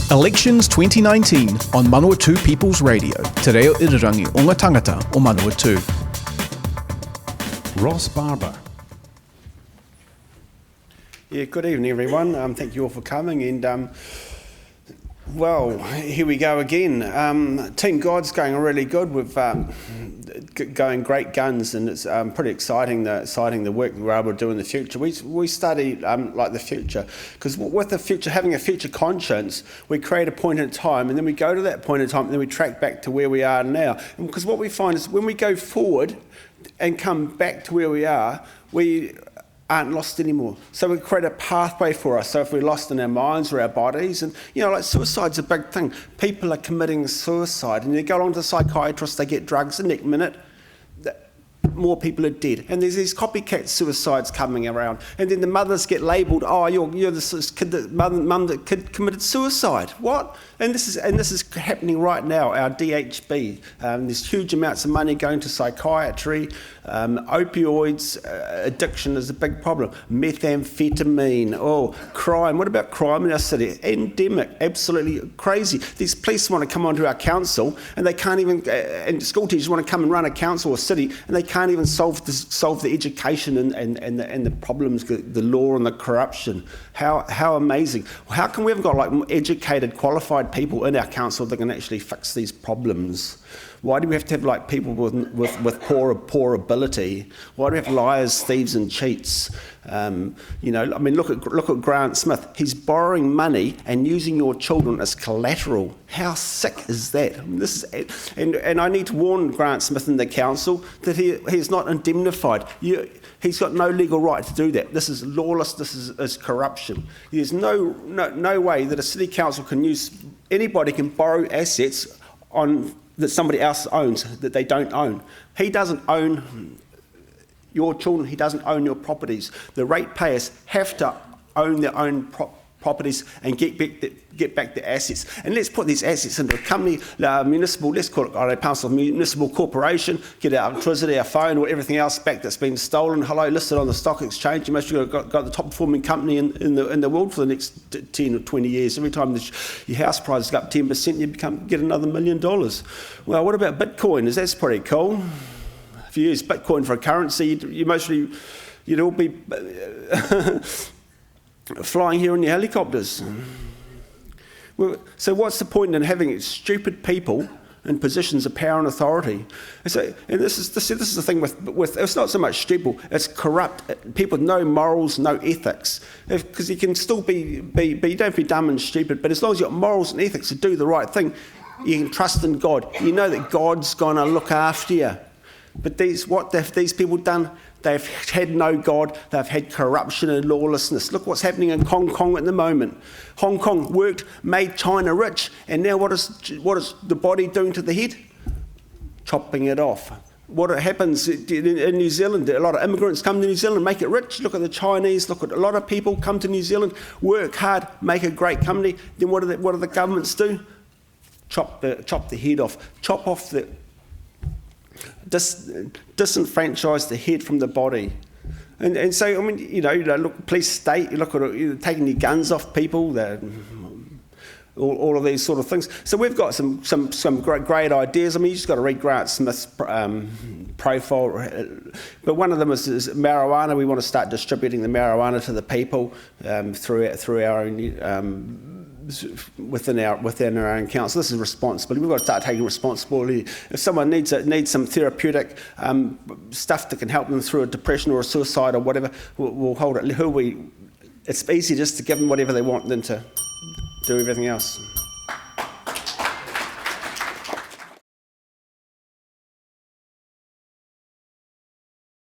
Elections 2019 on Manawatū People's Radio. Te reo irirangi o ngā tāngata o Manawatū. Ross Barber. Yeah, good evening everyone. Thank you all for coming and well, here we go again. Team God's going really good. We've going great guns, and it's pretty exciting the work that we're able to do in the future. We study like the future, because with the future, having a future conscience, we create a point in time, and then we go to that point in time, and then we track back to where we are now. And because what we find is when we go forward and come back to where we are, we aren't lost anymore. So we create a pathway for us. So if we're lost in our minds or our bodies, and like suicide's a big thing. People are committing suicide, and they go along to the psychiatrist, they get drugs, and next minute, more people are dead. And there's these copycat suicides coming around. And then the mothers get labelled, oh, you're this kid, the kid committed suicide. What? And this is happening right now, our DHB. There's huge amounts of money going to psychiatry. Opioids, addiction is a big problem. Methamphetamine, crime. What about crime in our city? Endemic, absolutely crazy. These police want to come onto our council, and they can't even, and school teachers want to come and run a council or city, and they can't even solve the education and the problems, the law and the corruption. How amazing. How come we haven't got like educated, qualified people in our council that can actually fix these problems? Why do we have to have like people with poor ability? Why do we have liars, thieves and cheats? Look at Grant Smith. He's borrowing money and using your children as collateral. How sick is that? And I need to warn Grant Smith and the council that he's not indemnified. He's got no legal right to do that. This is lawless. This is corruption. There's no way that a city council anybody can borrow assets that somebody else owns, that they don't own. He doesn't own your children, he doesn't own your properties. The ratepayers have to own their own properties and get back the assets. And let's put these assets into a company, municipal, let's call it Palmerston Municipal Corporation, get our electricity, our phone, or everything else back that's been stolen. Hello, listed on the stock exchange. You must have got the top performing company in the world for the next 10 or 20 years. Every time your house prices go up 10%, you get another $1 million. Well, what about Bitcoin? That's pretty cool. If you use Bitcoin for a currency, you'd all be flying here in your helicopters. Well, so what's the point in having stupid people in positions of power and authority? And this is the thing with it's not so much stupid, it's corrupt. People with no morals, no ethics. Because you can still be you don't have to be dumb and stupid, but as long as you've got morals and ethics to do the right thing, you can trust in God. You know that God's going to look after you. But what have these people done? They've had no God, they've had corruption and lawlessness. Look what's happening in Hong Kong at the moment. Hong Kong made China rich, and now what is the body doing to the head? Chopping it off. What happens in New Zealand, a lot of immigrants come to New Zealand, make it rich. Look at the Chinese, look at a lot of people come to New Zealand, work hard, make a great company. Then what do the governments do? Chop the head off, chop off the... disenfranchise the head from the body. And so, look, police state, look at taking your guns off people, all of these sort of things. So we've got some great ideas. You just got to read Grant Smith's profile. But one of them is marijuana. We want to start distributing the marijuana to the people through our own... within our own council. This is responsibility. We've got to start taking responsibility. If someone needs some therapeutic stuff that can help them through a depression or a suicide or whatever, we'll hold it. It's easier just to give them whatever they want than to do everything else.